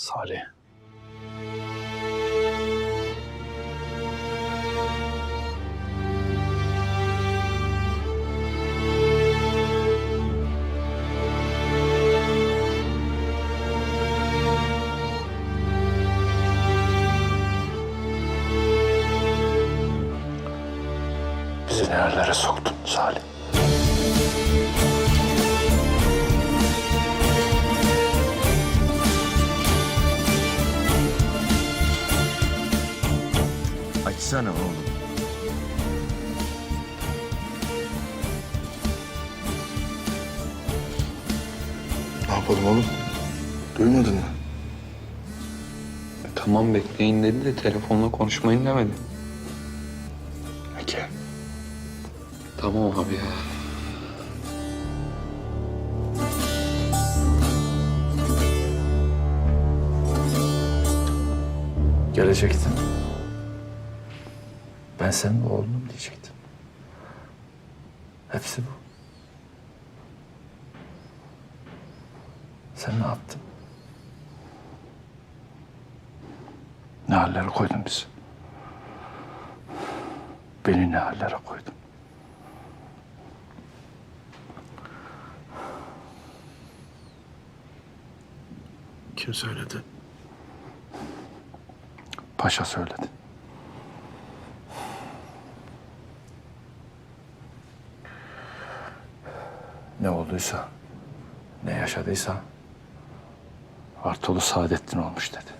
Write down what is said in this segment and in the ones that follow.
Salih. Bizi nerelere soktun Salih? Açsana oğlum. Ne yapalım oğlum? Duymadın mı? Tamam bekleyin dedi de telefonla konuşmayın demedi. Peki. Tamam abi ya. Gelecektin. Ben senin oğlunum diyecektim. Hepsi bu. Sen ne yaptın? Ne hallere koydun bizi? Beni ne hallere koydun? Kim söyledi? Paşa söyledi. Ne olduysa, ne yaşadıysa Bartolu Saadettin olmuş dedi.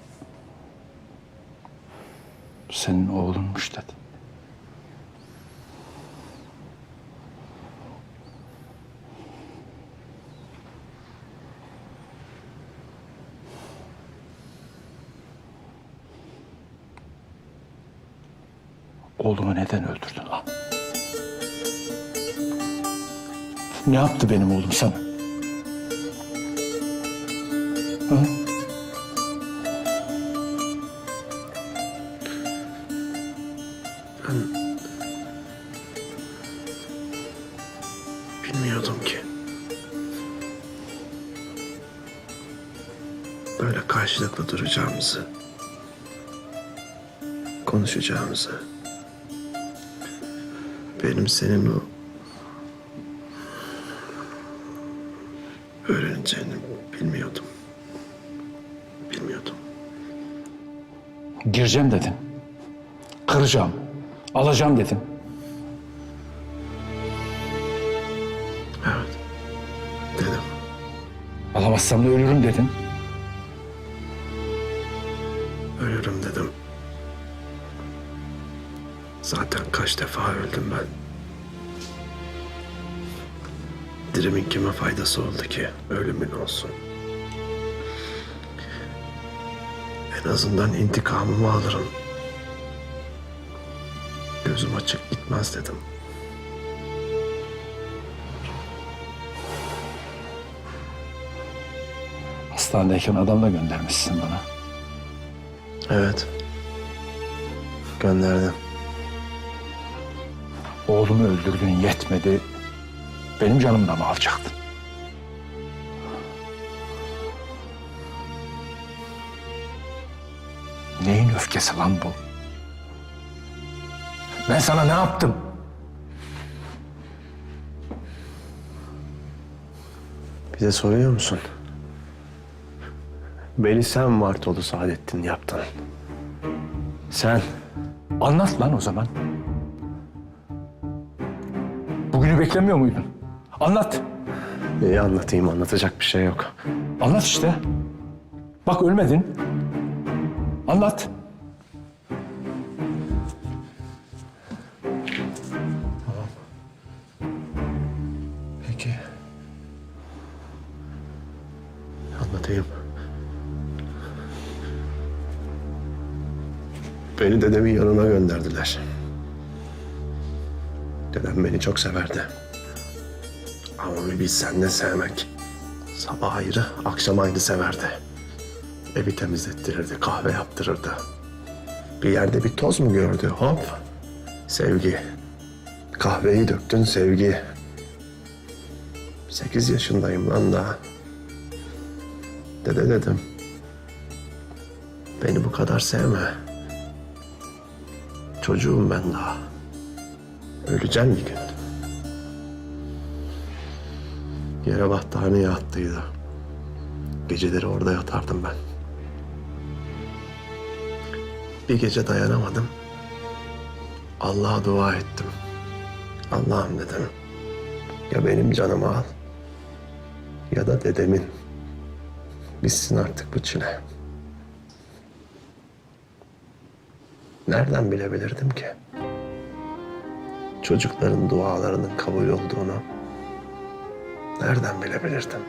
Senin oğlunmuş dedi. Oğlumu neden öldürdün lan? Ne yaptı benim oğlum sana? Ha? Bilmiyordum ki. Böyle karşılıklı duracağımızı, konuşacağımızı, benim senin o öğreneceğini bilmiyordum. Bilmiyordum. Gireceğim dedin. Kıracağım. Alacağım dedin. Evet. Dedim. Alamazsam da ölürüm dedin. Ölürüm dedim. Zaten kaç defa öldüm ben. Dirimin kime faydası oldu ki? Ölümün olsun. En azından intikamımı alırım. Gözüm açık gitmez dedim. Hastanedeyken adam da göndermişsin bana. Evet. Gönderdim. Oğlumu öldürdün yetmedi. Benim canımı da mı alacaktın? Neyin öfkesi lan bu? Ben sana ne yaptım? Bize soruyor musun? Beni sen Bartolu Saadettin yaptın. Sen. Anlat lan o zaman. Bugünü beklemiyor muydun? Anlat. Neyi anlatayım? Anlatacak bir şey yok. Anlat işte. Bak ölmedin. Anlat. Peki. Anlatayım. Beni dedemin yanına gönderdiler. Dedem beni çok severdi. Ama bir bilsen ne sevmek. Sabah ayrı, akşam ayrı severdi. Evi temizlettirirdi, kahve yaptırırdı. Bir yerde bir toz mu gördü? Hop. Sevgi. Kahveyi döktün sevgi. 8 yaşındayım lan daha. Dede dedim. Beni bu kadar sevme. Çocuğum ben daha. Öleceğim bir gün. Yere battaniye attıydı. Geceleri orada yatardım ben. Bir gece dayanamadım. Allah'a dua ettim. Allah'ım dedim. Ya benim canımı al ya da dedemin. Bitsin artık bu çile. Nereden bilebilirdim ki? Çocukların dualarının kabul olduğunu nereden bilebilirdim?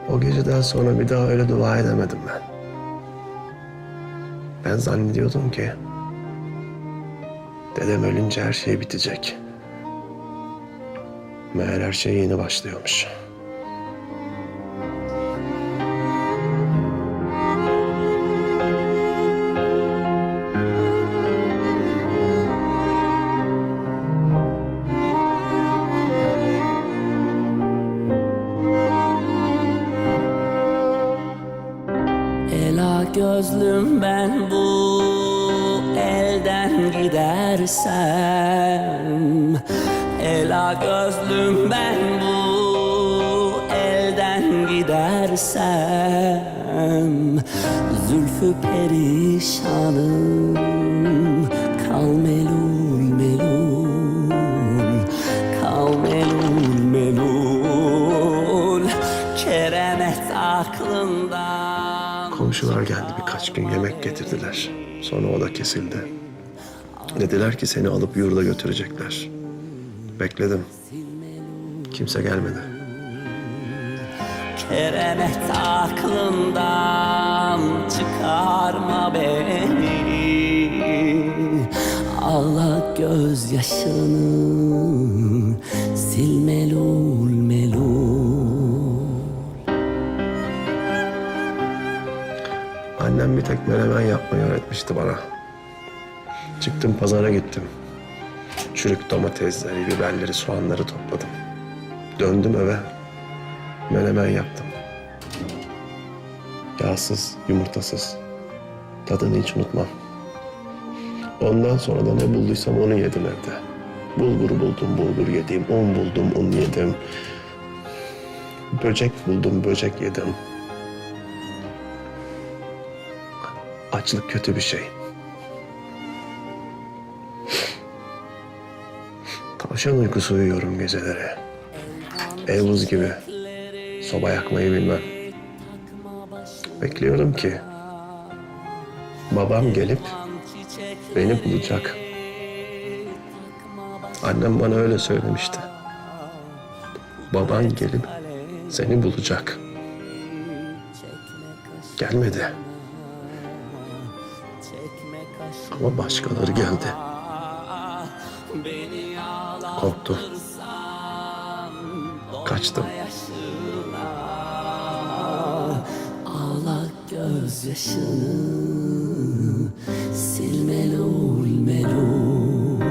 O geceden sonra bir daha öyle dua edemedim ben. Ben zannediyordum ki dedem ölünce her şey bitecek. Meğer her şey yeni başlıyormuş. Ela gözlüm ben bu elden gidersem, ela gözlüm ben bu elden gidersem, zülfü perişanım kal melul melul, kal melul melul, keremet aklından. Komşular geldi, birkaç gün yemek getirdiler. Sonra o da kesildi. Dediler ki seni alıp yurda götürecekler. Bekledim. Kimse gelmedi. Keremet aklından çıkarma beni. Ağla gözyaşını, sil melul melul. Annem bir tek menemen yapmayı öğretmişti bana. Çıktım pazara gittim. Çürük domatesleri, biberleri, soğanları topladım. Döndüm eve. Menemen yaptım. Yağsız, yumurtasız. Tadını hiç unutmam. Ondan sonra da ne bulduysam onu yedim evde. Bulgur buldum, bulgur yedim. Un buldum, un yedim. Böcek buldum, böcek yedim. Açlık kötü bir şey. Tavşan uykusu uyuyorum geceleri. Ev buz gibi. Soba yakmayı bilmem. Bekliyorum ki babam gelip beni bulacak. Annem bana öyle söylemişti. Baban gelip seni bulacak. Gelmedi. Ama başkaları geldi. Korktum. Kaçtım. Ağla gözyaşını, sil melul melul.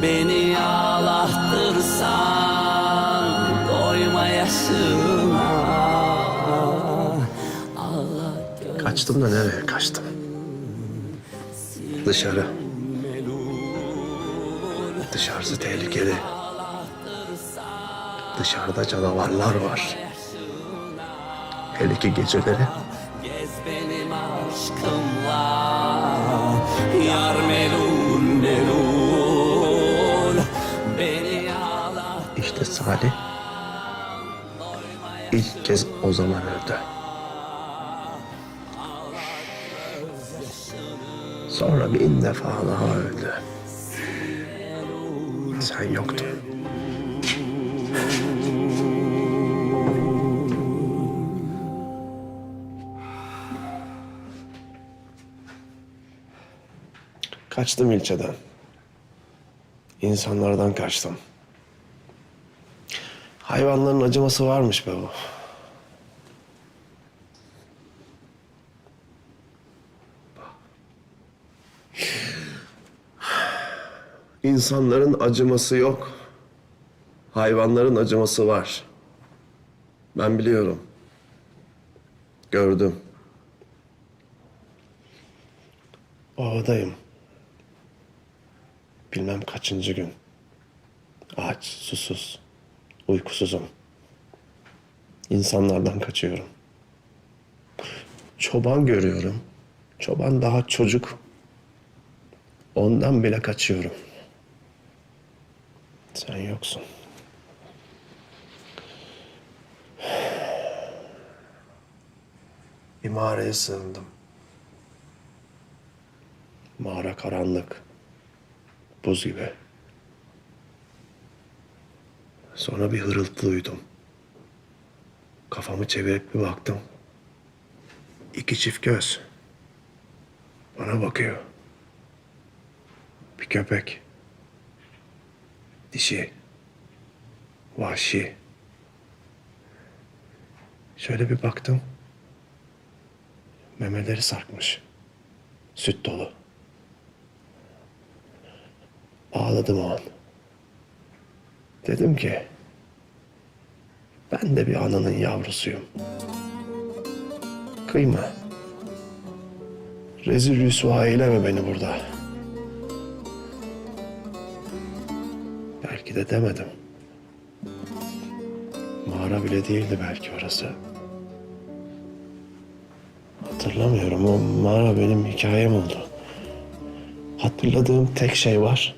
Beni ağlattırsan doyma yaşına. Ağla Kaçtım da nereye kaçtım? Dışarı. Dışarısı tehlikeli. Dışarıda canavarlar var. Hele ki geceleri. gez benim aşkımla. Yar melul melul. Beni ağla. İşte Salih ilk kez o zaman öldü. Sonra bin defa daha öldü. Sen yoktun. Kaçtım ilçeden. İnsanlardan kaçtım. Hayvanların acıması varmış be bu. İnsanların acıması yok. Hayvanların acıması var. Ben biliyorum. Gördüm. Ovadayım. Bilmem kaçıncı gün. Aç, susuz, uykusuzum. İnsanlardan kaçıyorum. Çoban görüyorum. Çoban daha çocuk. Ondan bile kaçıyorum. Sen yoksun. Bir mağaraya sığındım. Mağara karanlık. Buz gibi. Sonra bir hırıltı duydum. Kafamı çevirip bir baktım. İki çift göz. Bana bakıyor. Bir köpek. Dişi. Vahşi. Şöyle bir baktım. Memeleri sarkmış. Süt dolu. Ağladım o an. Dedim ki, ben de bir ananın yavrusuyum. Kıyma. Rezil rüsva eyleme beni burada. Belki de demedim. Mağara bile değildi belki orası. Hatırlamıyorum. O mağara benim hikayem oldu. Hatırladığım tek şey var.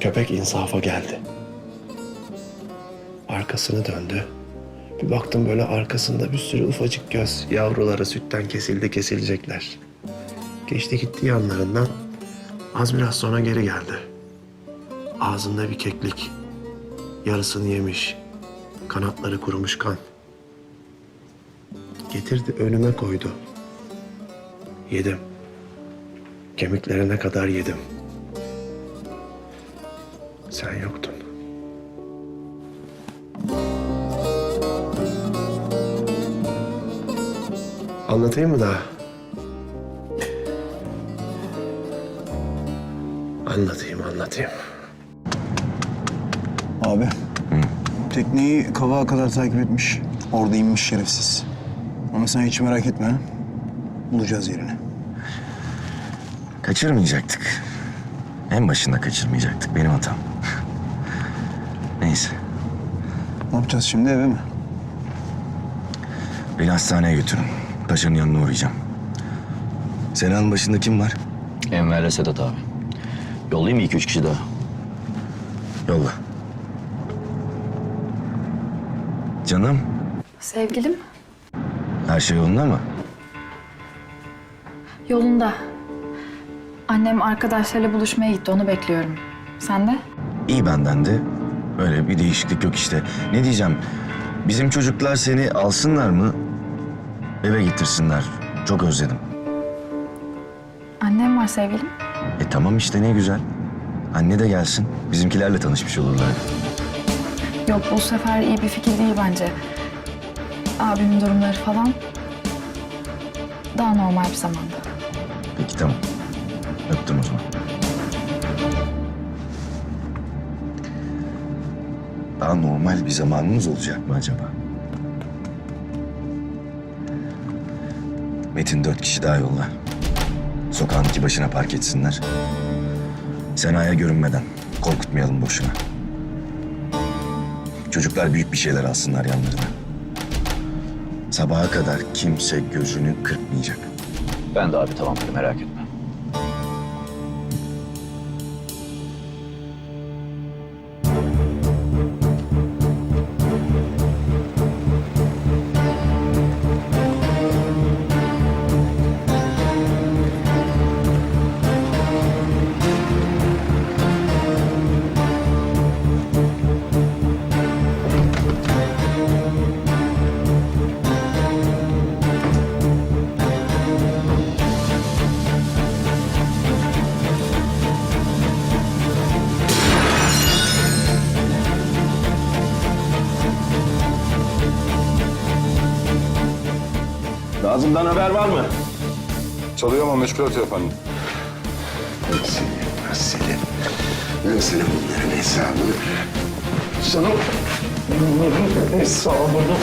Köpek insafa geldi. Arkasını döndü. Bir baktım böyle arkasında bir sürü ufacık göz. Yavruları sütten kesilecekler. Geçti gitti yanlarından. Az biraz sonra geri geldi. Ağzında bir keklik. Yarısını yemiş. Kanatları kurumuş kan. Getirdi önüme koydu. Yedim. Kemiklerine kadar yedim. Sen yoktun. Anlatayım mı daha? Anlatayım. Abi. Tekneyi Kavak'a kadar takip etmiş. Orada inmiş şerefsiz. Ama sen hiç merak etme. Bulacağız yerini. Kaçırmayacaktık. En başında kaçırmayacaktık. Benim hatam. Neyse. Ne yapacağız şimdi, eve mi? Beni hastaneye götürün. Paşa'nın yanına uğrayacağım. Sena'nın başında kim var? Enver'le Sedat abi. Yollayayım mı 2-3 kişi daha? Yolla. Canım, Sevgilim, her şey yolunda mı? yolunda. Annem arkadaşlarıyla buluşmaya gitti, onu bekliyorum. Sen de? İyi benden de. Öyle bir değişiklik yok işte. Ne diyeceğim? Bizim çocuklar seni alsınlar mı? Eve getirsinler. Çok özledim. Annem var sevgilim. Tamam işte ne güzel. Anne de gelsin. Bizimkilerle tanışmış olurlar. Yok, bu sefer iyi bir fikir değil bence. Abimin durumları falan. Daha normal bir zamanda. Peki tamam. Öptüm o zaman. Daha normal bir zamanımız olacak mı acaba? Metin 4 kişi daha yolla. Sokağın iki başına park etsinler. Sena'ya görünmeden. Korkutmayalım boşuna. Çocuklar büyük bir şeyler alsınlar yanlarına. Sabaha kadar kimse gözünü kırpmayacak. Ben de abi tamamdır, merak etme. Nazım'dan haber var mı? Çalıyor ama meşgul atıyor efendim. Selim. Ben sana bunların hesabını... Sana bunların hesabını...